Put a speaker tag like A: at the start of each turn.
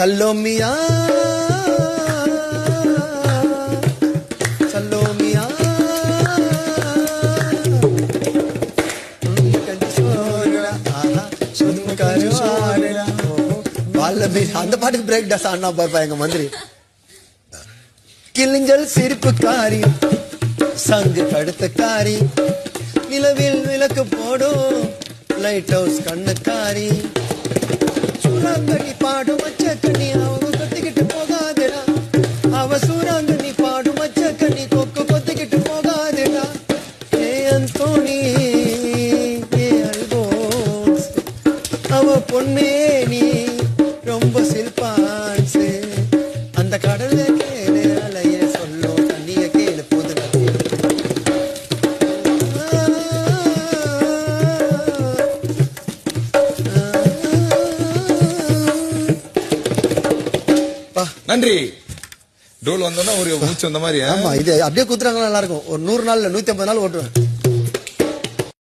A: சல்லோமியா சல்லோமியா அந்த பாட்டுக்கு break dance ஆனா பாப்பா எங்க மந்திரி. கிளிஞ்சல் சிரிப்புக்காரி சங்கு கடுத்தக்காரி நிலவில் விளக்கு போடும் லைட் ஹவுஸ் கண்ணுக்காரி சூறாங்கண்ணி பாடும் மச்ச கண்ணி அவங்க கொத்திக்கிட்டு போகாதடா அவ சூறாங்கண்ணி பாடும் மச்ச கண்ணி கொக்கு கொத்திக்கிட்டு போகாதடா ஏ அந்தோணி ஏ அல்போன்ஸ் அவ பொண்ணே நீ ரொம்ப சில்பான்ஸ் அந்த கடல்ல கேளு அலைய சொல்லும் தண்ணிய கேளு போது
B: நன்றி. டோல் வந்தோன்னா ஒரு மூச்சு வந்த மாதிரி.
A: ஆமா, இது அப்படியே குத்துறாங்க நல்லா இருக்கும். ஒரு 100 நாள் 150 நாள் ஓட்டுவேன்.